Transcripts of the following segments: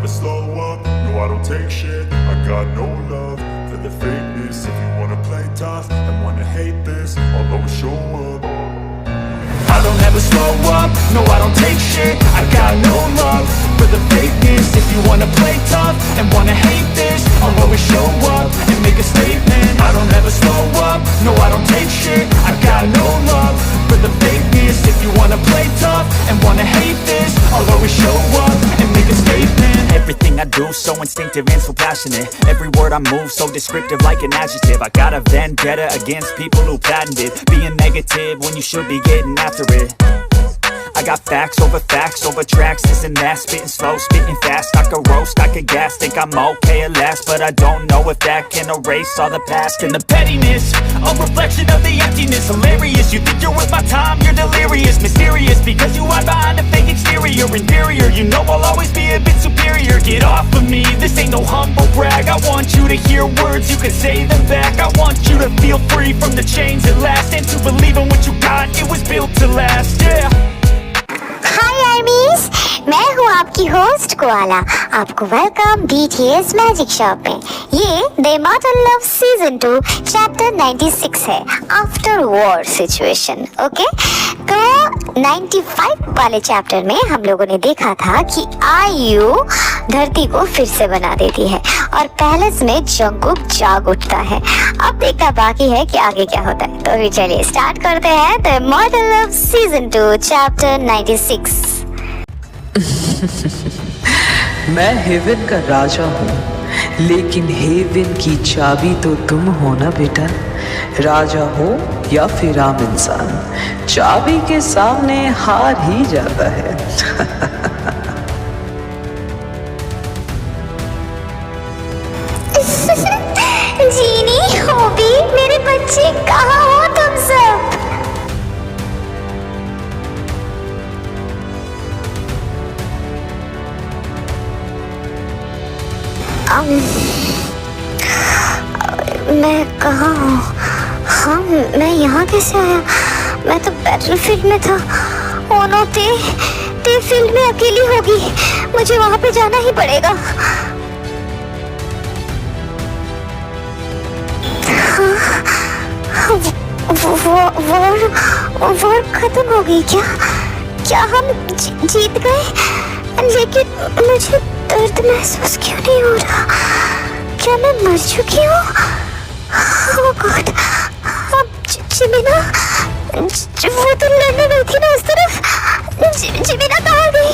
never slow up, no I don't take shit. I got no love for the fakeness. If you wanna play tough and wanna hate this, I'll always show up. I don't ever slow up, no I don't take shit. I got no love for the fakeness. If you wanna play tough and wanna hate this, I'll always show up and make a statement. I don't ever slow up, no I don't take shit. I got no love for the fakeness. If you wanna play tough and wanna hate this, I'll always show up and make a statement. Everything I do so instinctive and so passionate. Every word I move so descriptive like an adjective. I got a vendetta against people who patented being negative when you should be getting after it. I got facts over tracks, this and that. Spitting slow, spitting fast. I could roast, I could gas. Think I'm okay at last, but I don't know if that can erase all the past. And the pettiness, a reflection of the emptiness. Hilarious, you think you're worth my time, you're delirious. Mysterious, because you hide behind a fake exterior. Inferior, you know I'll always be a bit superior. Get off of me, this ain't no humble brag. I want you to hear words, you can say them back. I want you to feel free from the chains at last, and to believe in what you got, it was built to last, yeah. हाय आर्मीज, मैं हूँ आपकी host koala. आपको welcome BTS magic shop में। ये the immortal love season 2 chapter 96 है, after war situation. Okay, तो 95 वाले chapter में हम लोगों ने देखा था कि आयु धरती को फिर से बना देती है और पैलेस में जंगकुक जाग उठता है। अब देखना बाकी है कि आगे क्या होता है, तो भी चलिए स्टार्ट करते हैं the immortal love season 2 chapter 96। मैं हेवन का राजा हूँ, लेकिन हेवन की चाबी तो तुम हो ना बेटा। राजा हो या फिर आम इंसान, चाबी के सामने हार ही जाता है। जीनी, हॉबी, मेरे बच्चे, कहाँ हो तुम सब? मैं कहाँ हूँ? हाँ, मैं यहाँ कैसे आया? मैं तो बैटलफील्ड में था। ओ नो, ते फील्ड में अकेली होगी। मुझे वहाँ पे जाना ही पड़ेगा। वॉर खत्म हो गई क्या? क्या हम जीत गए? लेकिन मुझे दर्द महसूस क्यों नहीं हो रहा? क्या मैं मर चुकी हूँ? ओह गॉड, अब जिमिना, वो तो लड़ने गई थी ना उस तरफ। जिमिना कहाँ गई?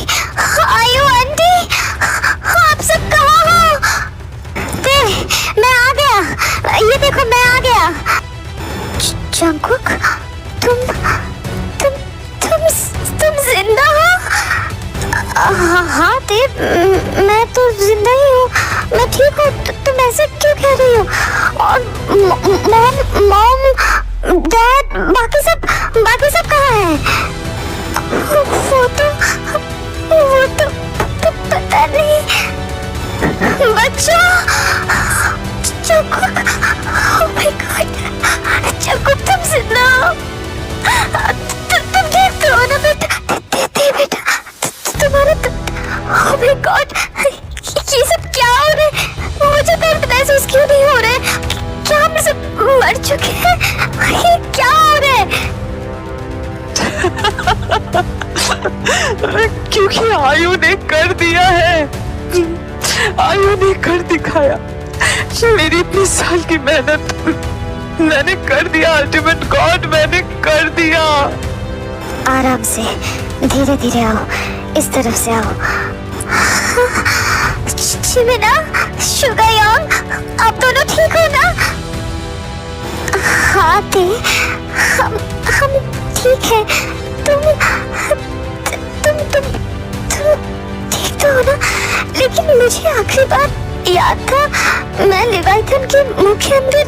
आयु आंटी, आप सब कहाँ हो? मैं आ गया, ये देखो मैं आ गया। जंगकुक, तुम जिंदा हो? हाँ देव, मैं तो जिंदा ही हूँ, मैं ठीक हूँ। तुम ऐसे क्यों कह रही हो? और मॉम, डैड, बाकी सब कहाँ हैं? वो तो पता नहीं। बच्चों, Jungkook, oh my God, Jungkook तुम जिंदा हो? तुम ठीक तो हो ना बेटा? बेटा, तुम्हारा ओह माय गॉड, ये सब क्या हो रहा है? मुझे दर्द महसूस क्यों नहीं हो रहा है? क्या हम सब मर चुके हैं? ये क्या हो रहा है? क्योंकि आयु ने कर दिया है, आयु ने कर दिखाया। मेरी इतनी साल की मेहनत मैंने कर दिया। अल्टीमेट गॉड, मैंने कर दिया। आराम से, धीरे धीरे आओ, इस तरफ से आओ। जिमिना, शुगायोंग, आप दोनों ठीक हो ना? हाँ ते, हम ठीक है। तुम ठीक तो हो ना? लेकिन मुझे आखिरी बार याद था, मैं लेवाइथन के मुंह के अंदर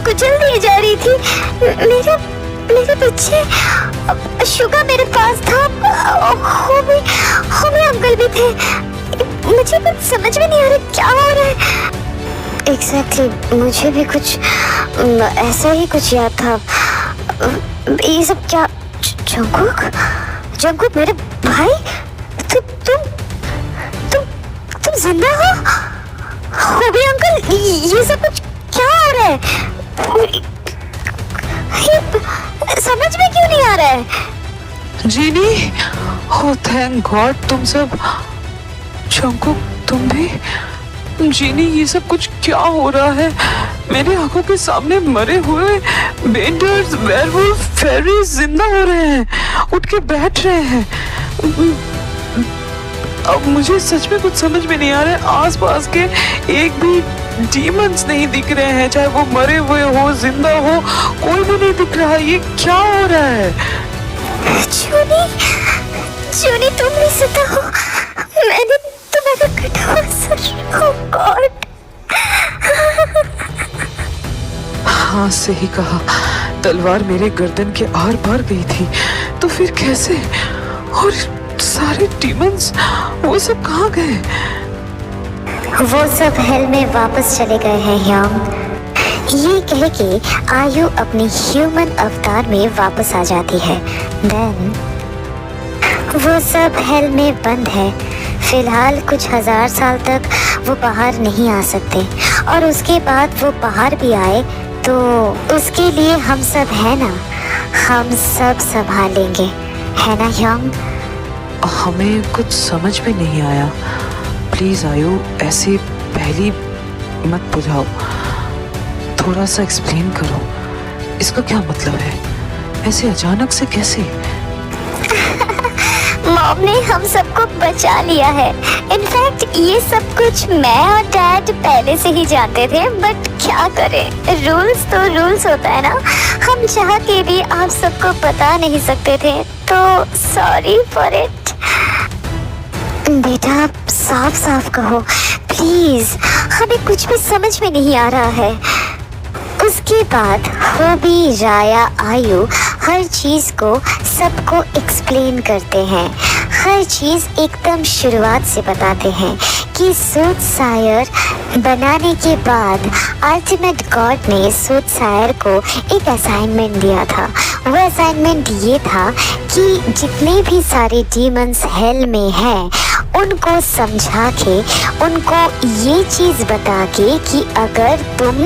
कुचल दी जा रही थी। मेरे बच्चे, शुगा मेरे पास था, होमी अंकल भी थे। मुझे कुछ समझ में नहीं आ रहा क्या हो रहा है। एग्जैक्टली, मुझे भी कुछ ऐसा ही कुछ याद था। ये सब क्या? जंगकुक मेरे भाई, तुम जिंदा हो? होबी अंकल, ये सब कुछ क्या हो रहा है? समझ में क्यों नहीं आ रहा है? जीनी, ओह थैंक गॉड तुम सब। जंकुक तुम भी? जीनी, ये सब कुछ क्या हो रहा है? मेरी आंखों के सामने मरे हुए बेंडर्स, वेयरवुल्फ, फेरीज जिंदा हो रहे हैं, उठ के बैठ रहे हैं। अब मुझे सच में कुछ समझ में नहीं आ रहा है। आसपास के एक भी डीमंस नहीं दिख रहे हैं, चाहे वो मरे हुए हो, जिंदा हो, कोई भी नहीं दिख रहा। ये क्या हो रहा है? जूनी, जूनी तुम नहीं सुना हो? मैंने तुम्हारा कटा हुआ सर, ओह गॉड। हाँ सही कहा, तलवार मेरे गर्दन के आर पार गई थी, तो फिर कैसे? और सारे डीमंस वो सब कहाँ गए? वो सब हेल में वापस चले गए हैं यंग। ये कह के आयु अपनी ह्यूमन अवतार में वापस आ जाती है। देन वो सब हेल में बंद है। फिलहाल कुछ 1000 साल तक वो बाहर नहीं आ सकते, और उसके बाद वो बाहर भी आए तो उसके लिए हम सब है ना, हम सब संभालेंगे, है ना यंग? हमें कुछ समझ में नहीं आया। प्लीज आयु, ऐसे पहली मत बुझाओ, थोड़ा सा एक्सप्लेन करो, इसका क्या मतलब है? ऐसे अचानक से कैसे? मॉम ने हम सबको बचा लिया है। इनफैक्ट ये सब कुछ मैं और डैड पहले से ही जानते थे, बट क्या करें, रूल्स तो रूल्स होता है ना। हम चाह के भी आप सबको बता नहीं सकते थे, तो सॉरी फॉर इट। बेटा आप साफ साफ कहो प्लीज, हमें कुछ भी समझ में नहीं आ रहा है। उसके बाद होबी, राया, आयु हर चीज को सबको एक्सप्लेन करते हैं। हर चीज एकदम शुरुआत से बताते हैं कि सूटसायर बनाने के बाद अल्टीमेट गॉड ने सूटसायर को एक असाइनमेंट दिया था। वो असाइनमेंट ये था कि जितने भी सारे डीमंस हेल में हैं उनको समझा के, उनको ये चीज़ बता के कि अगर तुम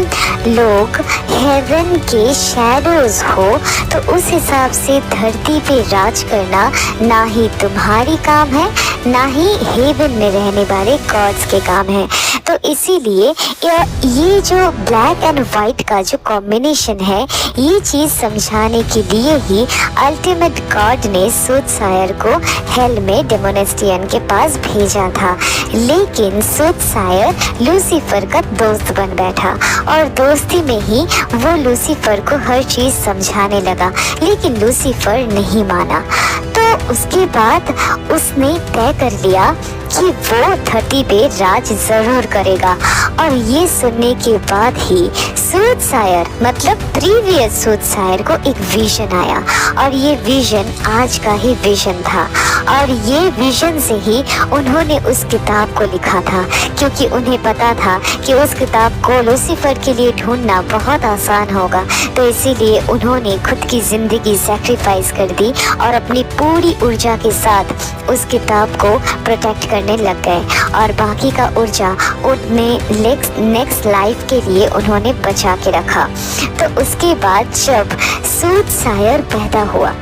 लोग हेवन के शैडोज हो तो उस हिसाब से धरती पे राज करना ना ही तुम्हारी काम है, ना ही हेवन में रहने वाले गॉड्स के काम है। तो इसीलिए ये जो ब्लैक एंड वाइट का जो कॉम्बिनेशन है, ये चीज़ समझाने के लिए ही अल्टीमेट गॉड ने सूटसायर को हेल में डेमोनेस्टियन के पास भेजा था। लेकिन सूटसायर लूसीफर का दोस्त बन बैठा, और दोस्ती में ही वो लूसीफर को हर चीज़ समझाने लगा, लेकिन लूसीफर नहीं माना। तो उसके बाद उसने तय कर लिया कि वो धरती पे राज जरूर करेगा। और ये सुनने के बाद ही सूटसायर मतलब प्रीवियस सूटसायर को एक विजन आया, और ये विजन आज का ही विजन था। और ये विजन से ही उन्होंने उस किताब को लिखा था, क्योंकि उन्हें पता था कि उस किताब को लूसीफर के लिए ढूंढना बहुत आसान होगा। तो इसीलिए उन्होंने खुद की ज़िंदगी सैक्रिफाइस कर दी और अपनी पूरी ऊर्जा के साथ उस किताब को प्रोटेक्ट करने लग गए, और बाकी का ऊर्जा उन्हें नेक्स्ट लाइफ के लिए उन्होंने बचा के रखा। तो उसके बाद जब सूटसायर पैदा हुआ,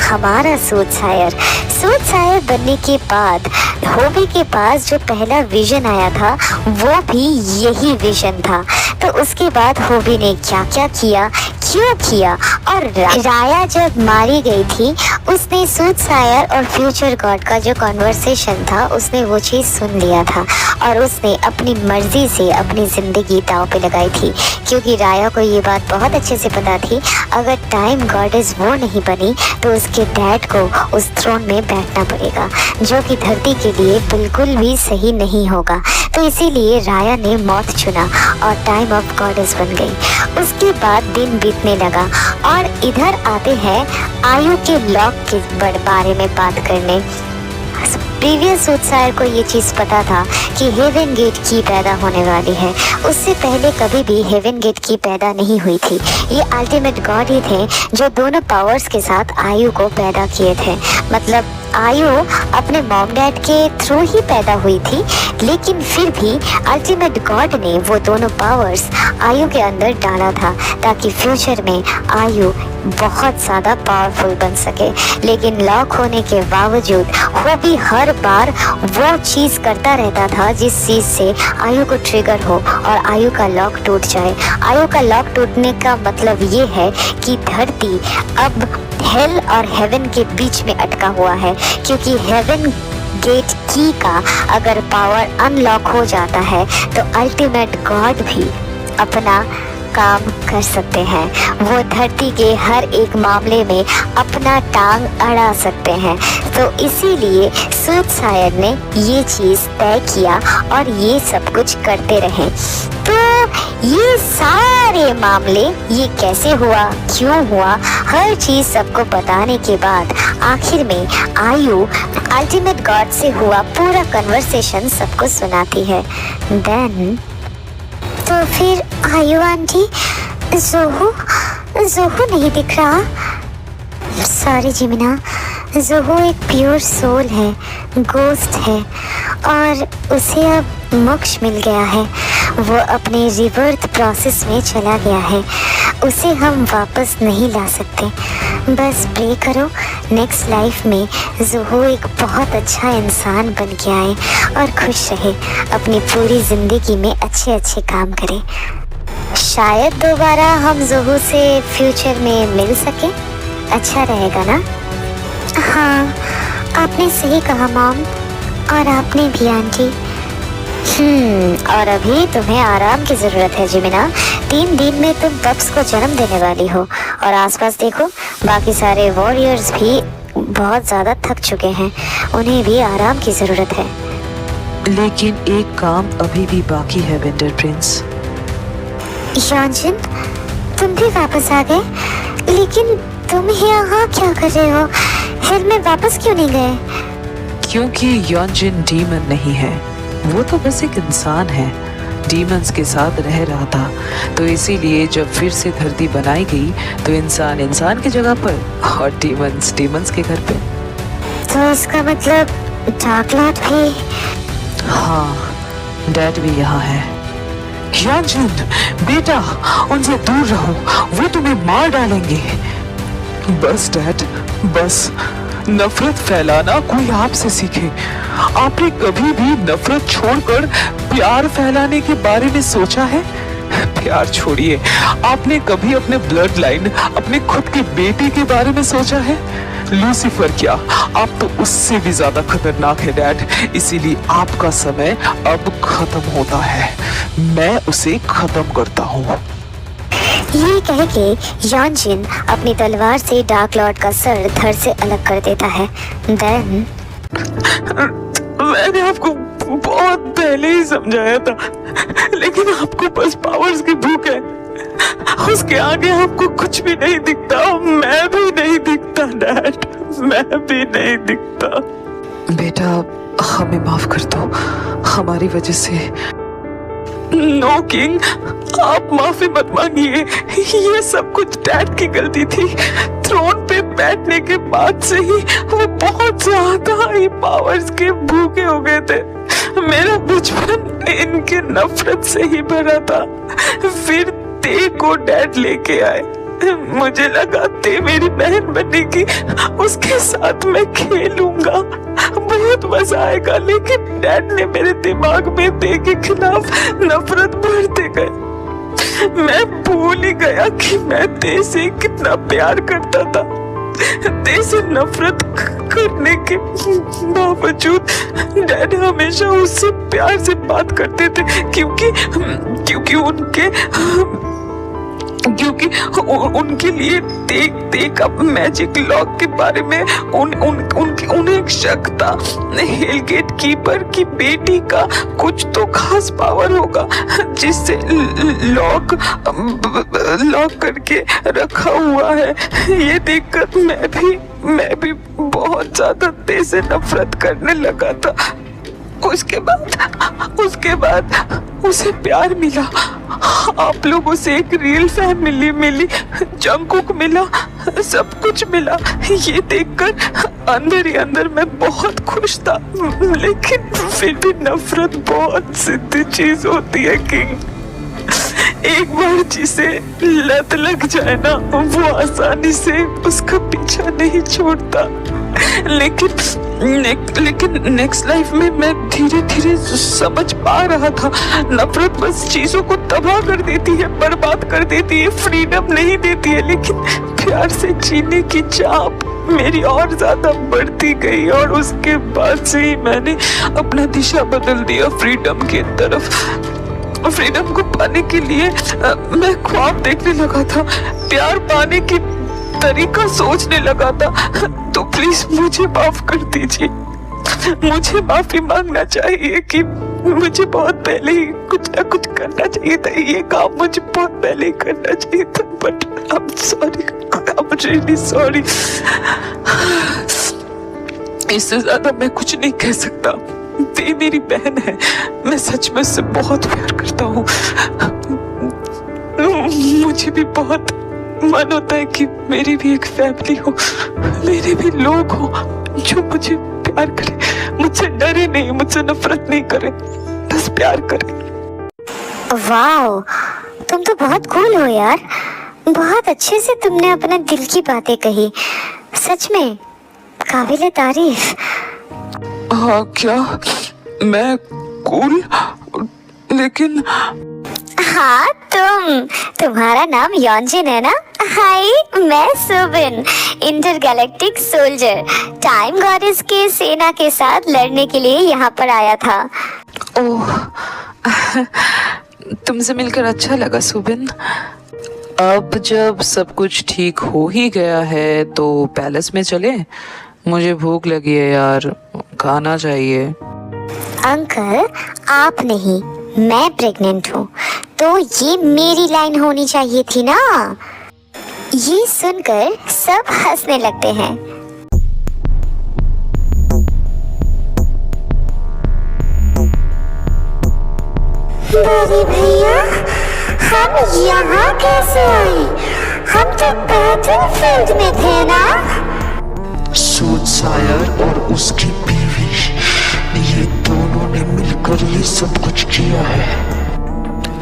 हमारा सूटसायर बनने के बाद होबी के पास जो पहला विजन आया था वो भी यही विजन था। तो उसके बाद होबी ने क्या क्या किया, क्यों किया, और राया जब मारी गई थी उसने सूटसायर और फ्यूचर गॉड का जो कॉन्वर्सेशन था उसने वो चीज़ सुन लिया था, और उसने अपनी मर्जी से अपनी ज़िंदगी दांव पे लगाई थी, क्योंकि राया को ये बात बहुत अच्छे से पता थी अगर टाइम गॉडेस वो नहीं बनी तो उसके डैड को उस थ्रोन में बैठना पड़ेगा, जो कि धरती के लिए बिल्कुल भी सही नहीं होगा। तो इसीलिए राया ने मौत चुना और टाइम ऑफ गॉडेस बन गई। उसके बाद दिन बीतने लगा, और इधर आते हैं आयु के लॉक के बारे में बात करने। प्रीवियस सूटसायर को ये चीज़ पता था कि हेवन गेट की पैदा होने वाली है। उससे पहले कभी भी हेवन गेट की पैदा नहीं हुई थी। ये अल्टीमेट गॉड ही थे जो दोनों पावर्स के साथ आयु को पैदा किए थे। मतलब आयु अपने मॉम डैड के थ्रू ही पैदा हुई थी, लेकिन फिर भी अल्टीमेट गॉड ने वो दोनों पावर्स आयु के अंदर डाला था ताकि फ्यूचर में आयु बहुत ज़्यादा पावरफुल बन सके। लेकिन लॉक होने के बावजूद वो भी हर बार वो चीज़ करता रहता था जिस चीज़ से आयु को ट्रिगर हो और आयु का लॉक टूट जाए। आयु का लॉक टूटने का मतलब ये है कि धरती अब हेल और हेवन के बीच में अटका हुआ है, क्योंकि हेवन गेट की का अगर पावर अनलॉक हो जाता है तो अल्टीमेट गॉड भी अपना काम कर सकते हैं। वो धरती के हर एक मामले में अपना टांग अड़ा सकते हैं। तो इसीलिए सूदशायर ने ये चीज़ तय किया और ये सब कुछ करते रहे। तो ये सारे मामले ये कैसे हुआ, क्यों हुआ, हर चीज़ सबको बताने के बाद आखिर में आयु अल्टीमेट गॉड से हुआ पूरा कन्वर्सेशन सबको सुनाती है। देन तो फिर आयु आंटी, जोहू नहीं दिख रहा। सॉरी जिमिना, जोहू एक प्योर सोल है, गोस्ट है और उसे अब मोक्ष मिल गया है। वो अपने रिबर्थ प्रोसेस में चला गया है, उसे हम वापस नहीं ला सकते। बस प्रे करो नेक्स्ट लाइफ में जोहू एक बहुत अच्छा इंसान बन के आए और खुश रहे, अपनी पूरी ज़िंदगी में अच्छे अच्छे काम करे। शायद दोबारा हम जोहू से फ्यूचर में मिल सके, अच्छा रहेगा ना? हाँ, आपने सही कहा मॉम, और आपने भी आंटी। और अभी तुम्हें आराम की ज़रूरत है जिमिना। 3 दिन में तुम पप्स को जन्म देने वाली हो और आसपास देखो, बाकी सारे वॉरियर्स भी बहुत ज़्यादा थक चुके हैं, उन्हें भी आराम की ज़रूरत है। लेकिन एक काम अभी भी बाकी है विंटर प्रिंस। यॉन्जिन, तुम भी वापस आ गए, लेकिन तुम यहाँ क्या कर रहे हो? हिल में वापस क्यों नहीं गए? क्योंकि यॉन्जिन डीमन नहीं है, वो तो बस एक इंसान है, डीमंस के साथ रह रहा था। तो इसीलिए जब फिर से धरती बनाई गई तो इंसान इंसान की जगह पर और डीमंस डीमंस के घर पे। तो इसका मतलब डार्क लॉर्ड भी? हाँ, डैड भी यहाँ है। यॉन्जिन बेटा, उनसे दूर रहो, वो तुम्हें मार डालेंगे। बस डैड, बस नफरत फैलाना कोई आपसे सीखे। आपने कभी भी नफरत छोड़कर प्यार फैलाने के बारे में सोचा है? प्यार छोड़िए, आपने कभी अपने ब्लड लाइन, अपने खुद के बेटे के बारे में सोचा है? लूसीफर क्या, आप तो उससे भी ज्यादा खतरनाक है डैड। इसीलिए आपका समय अब खत्म होता है, मैं उसे खत्म करता हूँ। ये कह के यॉन्जिन अपनी तलवार से डार्क लॉर्ड का सर धड़ से अलग कर देता है। देन मैंने आपको बहुत पहले ही समझाया था, लेकिन आपको बस पावर्स की भूख है, उसके आगे आपको कुछ भी नहीं दिखता। मैं भी नहीं दिखता डैड, मैं भी नहीं दिखता। बेटा हमें माफ कर दो, हमारी वजह से। नो किंग, आप माफी मत मांगिए, ये सब कुछ डैड की गलती थी। थ्रोन पे बैठने के बाद से ही वो बहुत ज्यादा ही पावर्स के भूखे हो गए थे। मेरा बचपन इनके नफरत से ही भरा था। फिर ते को डैड लेके आए, मुझे लगा ते मेरी बहन बनेगी, उसके साथ मैं खेलूंगा, बहुत मजा आएगा। लेकिन डैड ने मेरे दिमाग में ते के खिलाफ नफरत भरते गए। मैं भूल ही गया कि मैं ते से कितना प्यार करता था। ते से नफरत करने के बावजूद डैड हमेशा उससे प्यार से बात करते थे, क्योंकि उनके लिए ते का मैजिक लॉक के बारे में उन्हें शक था। हेलगेट कीपर की बेटी का कुछ तो खास पावर होगा जिससे लॉक करके रखा हुआ है। ये देखकर मैं भी बहुत ज्यादा ते से नफरत करने लगा था। उसके बाद उसे प्यार मिला, आप लोगों से एक रियल फैमिली मिली, जंगकुक मिला, सब कुछ मिला। ये देखकर अंदर ही अंदर मैं बहुत खुश था, लेकिन फिर भी नफरत बहुत सिद्ध चीज होती है किंग। एक बार जिसे लत लग जाए ना, वो आसानी से उसका पीछा नहीं छोड़ता। लेकिन नेक्स्ट लाइफ में मैं धीरे धीरे समझ पा रहा था, नफरत बस चीजों को तबाह कर देती है, बर्बाद कर देती है, फ्रीडम नहीं देती है। लेकिन प्यार से जीने की चाह मेरी और ज्यादा बढ़ती गई, और उसके बाद से ही मैंने अपना दिशा बदल दिया फ्रीडम की तरफ। फ्रीडम को पाने के लिए मैं ख्वाब देखने लगा था, प्यार पाने की तरीका सोचने लगा था। तो प्लीज मुझे माफ कर दीजिए, मुझे माफी मांगना चाहिए कि मुझे बहुत पहले ही कुछ ना कुछ करना चाहिए था, ये काम मुझे बहुत पहले ही करना चाहिए था। But I am sorry, I am really sorry. इससे ज्यादा मैं कुछ नहीं कह सकता। ये मेरी बहन है, मैं सच में उससे बहुत प्यार करता हूँ। मुझे भी बहुत मन होता है कि मेरी भी एक फैमिली हो, मेरे भी लोग हो जो मुझे प्यार करे, मुझसे डरे नहीं, मुझसे नफरत नहीं करे, बस प्यार करे। वाओ, तुम तो बहुत कूल हो यार, बहुत अच्छे से तुमने अपने दिल की बातें कही, सच में काबिले तारीफ। हाँ क्या मैं कूल? लेकिन हाँ तुम्हारा नाम योंजिन है ना? हाय, मैं Subin, intergalactic soldier, time goddess के सेना के साथ लड़ने के लिए यहाँ पर आया था। ओह, तुमसे मिलकर अच्छा लगा सुबिन। अब जब सब कुछ ठीक हो ही गया है तो पैलेस में चले? मुझे भूख लगी है यार, खाना चाहिए। अंकल, आप नहीं, मैं प्रेग्नेंट हूँ, तो ये मेरी लाइन होनी चाहिए थी ना। ये सुनकर सब हंसने लगते हैं। बड़े भैया, हम यहाँ कैसे आए? हम तो बैटलफील्ड में थे ना। सूटसायर और उसकी बीवी, ये दोनों ने मिलकर ये सब कुछ किया है।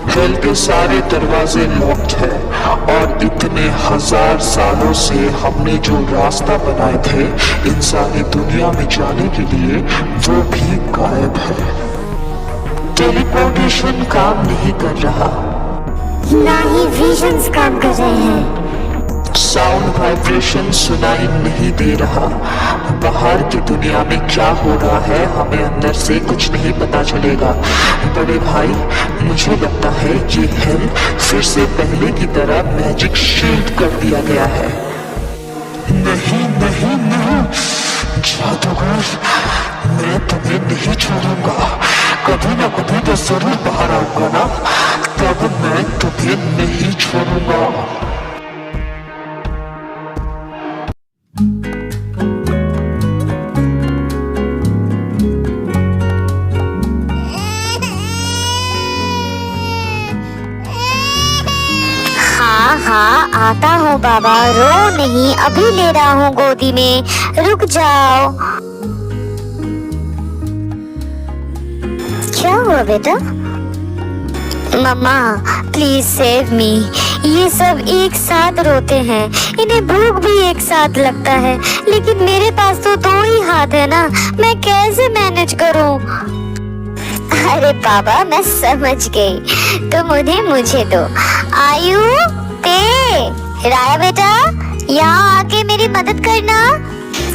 हेल के सारे दरवाजे लॉक्ड है और इतने हजार सालों से हमने जो रास्ता बनाए थे इंसानी दुनिया में जाने के लिए, वो भी गायब है। टेलीपोर्टेशन काम नहीं कर रहा, ना ही विजन्स काम कर रहे हैं। साउंड वाइब्रेशन सुनाई नहीं दे रहा। बाहर की दुनिया में क्या हो रहा है हमें अंदर से कुछ नहीं पता चलेगा। बड़े भाई, मुझे लगता है ये हेल फिर से पहले की तरह मैजिक शील्ड कर दिया गया है। नहीं नहीं नहीं, जादूगर, मैं तुम्हें नहीं छोड़ूंगा। कभी ना कभी तो जरूर बाहर आऊंगा ना, तब मैं तुम्हें नहीं छोड़ूंगा। हाँ, आता हूँ बाबा, रो नहीं, अभी ले रहा हूँ गोदी में, रुक जाओ। क्या हुआ बेटा? मम्मा प्लीज सेव मी। ये सब एक साथ रोते हैं, इन्हें भूख भी एक साथ लगता है, लेकिन मेरे पास तो 2 ही हाथ है ना, मैं कैसे मैनेज करूं? अरे बाबा, मैं समझ गई, तुम उन्हें मुझे दो। आयु ते राया बेटा, यहाँ आके मेरी मदद करना।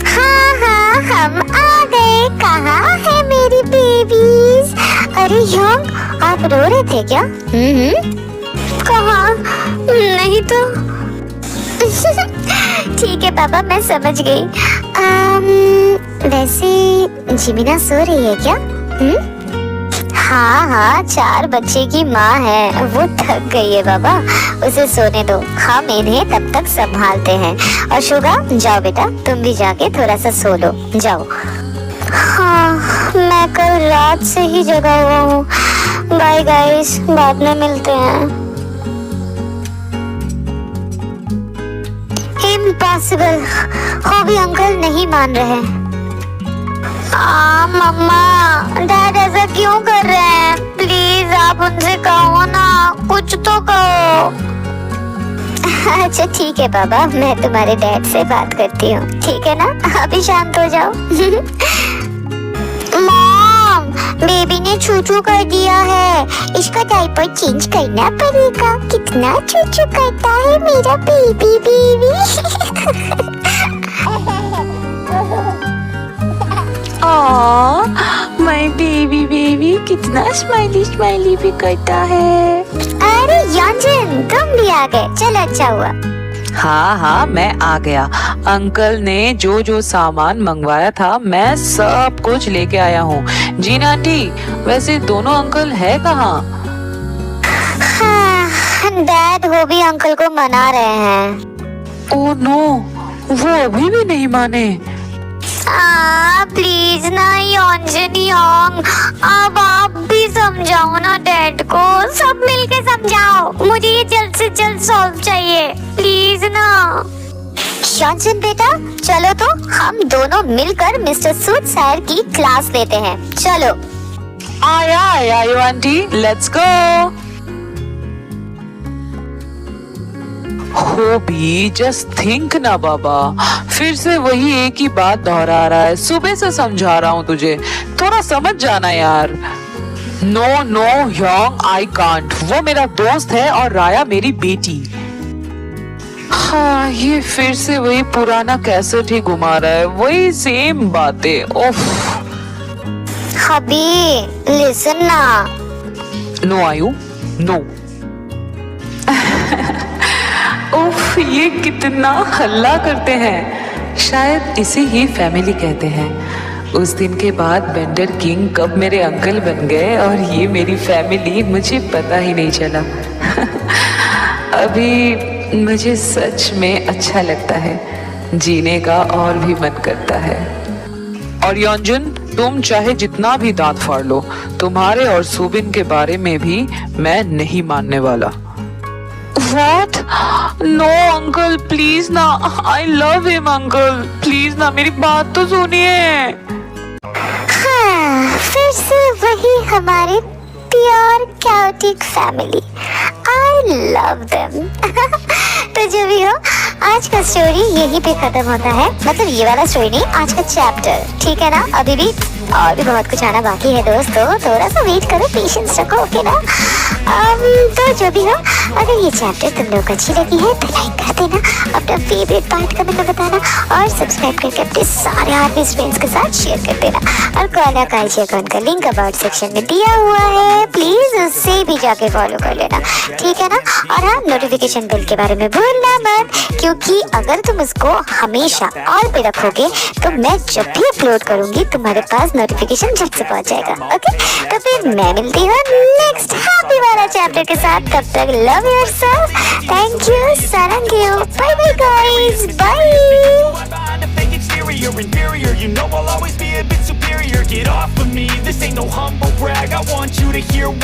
हाँ हाँ, हम आ गए। कहाँ है मेरी बेबीज? अरे योंग, आप रो रहे थे क्या? कहाँ? नहीं तो। ठीक है पापा, मैं समझ गई। वैसे जिमिना सो रही है क्या? हाँ, 4 बच्चे की माँ है, वो थक गई है बाबा, उसे सोने दो, हम इन्हें तब तक संभालते हैं। और शुगा, जाओ बेटा, तुम भी जाके थोड़ा सा सो लो, जाओ। हाँ, मैं मैं कल रात से ही जगा हुआ हूँ। बाय गाइस, बाद में मिलते हैं। इम्पॉसिबल, हॉबी अंकल नहीं मान रहे। मम्मा, डैड ऐसा क्यों कर रहे हैं? प्लीज आप उनसे कहो ना, कुछ तो कहो। अच्छा ठीक है बाबा, मैं तुम्हारे डैड से बात करती हूँ, ठीक है ना? अभी शांत हो जाओ। मॉम, बेबी ने चूचू कर दिया है, इसका डायपर चेंज करना पड़ेगा। कितना चूचू करता है मेरा baby baby. My baby baby कितना स्माइली स्माइली भी करता है। अरे योंजन, तुम भी आ गए, चलो अच्छा हुआ। हाँ, मैं आ गया। अंकल ने जो जो सामान मंगवाया था मैं सब कुछ लेके आया हूँ। जी ना आंटी, वैसे दोनों अंकल है कहाँ? डैड हॉबी अंकल को मना रहे हैं। ओह नो, वो अभी भी नहीं माने। प्लीज ना योंजन योंग, अब आप भी समझाओ ना डैड को, सब मिलके समझाओ। मुझे ये जल्द से जल्द सॉल्व चाहिए, प्लीज ना। योंजन बेटा, चलो तो हम दोनों मिलकर मिस्टर सूटसायर की क्लास लेते हैं। चलो। आया aunty, let's go. Hobby, just think ना बाबा, फिर से वही एक ही बात दोहरा रहा है। सुबह से समझा रहा हूँ तुझे, थोड़ा समझ जाना यार। नो योंग, आई कांट। वो मेरा दोस्त है और राया मेरी बेटी। हाँ, ये फिर से वही पुराना कैसेट ही घुमा रहा है, वही सेम बातें। ओफ। हबी, लिसन ना। नो आयु, नो। उफ, ये कितना हल्ला करते हैं। शायद इसे ही फैमिली कहते हैं। उस दिन के बाद बेंडर किंग कब मेरे अंकल बन गए और ये मेरी फैमिली, मुझे पता ही नहीं चला। अभी मुझे सच में अच्छा लगता है, जीने का और भी मन करता है। और योंजन, तुम चाहे जितना भी दांत फाड़ लो, तुम्हारे और सुबिन के बारे में भी मैं नहीं मानने वाला। What? No अंकल, प्लीज ना। I love him uncle, please ना, मेरी बात तो सुनिए। फिर से वही हमारे pure chaotic family. I love them। तो जो भी हो, आज का स्टोरी यहीं पे खत्म होता है। मतलब ये वाला स्टोरी नहीं, आज का चैप्टर, ठीक है ना? अभी भी और भी बहुत कुछ आना बाकी है दोस्तों, थोड़ा सा वेट करो, पेशेंस रखो, ओके ना? तो जो भी हो, अगर ये चैप्टर तुम लोग को अच्छी लगी है तो लाइक कर देना, अपना फेवरेट पार्ट कमेंट में बताना और सब्सक्राइब करके अपने सारे आर्टिस्ट फ्रेंड्स के साथ शेयर कर देना। और कोना काइची अकाउंट का लिंक अबाउट सेक्शन में दिया हुआ है, प्लीज उससे भी जाके फॉलो कर लेना, ठीक है ना? और हाँ, नोटिफिकेशन बेल के बारे में भूलना मत, क्योंकि अगर तुम उसको हमेशा ऑल पे रखोगे तो मैं जब भी अपलोड करूंगी तुम्हारे पास नोटिफिकेशन झट से पहुंच जाएगा, ओके? तो फिर मैं मिलती हूँ नेक्स्ट हैप्पी वाला चैप्टर के साथ। तब तक लव योरसेल्फ, थैंक यू, सारंग यू, bye bye guys, bye. Inferior, you know I'll always be a bit superior. Get off of me, this ain't no humble brag. I want you to hear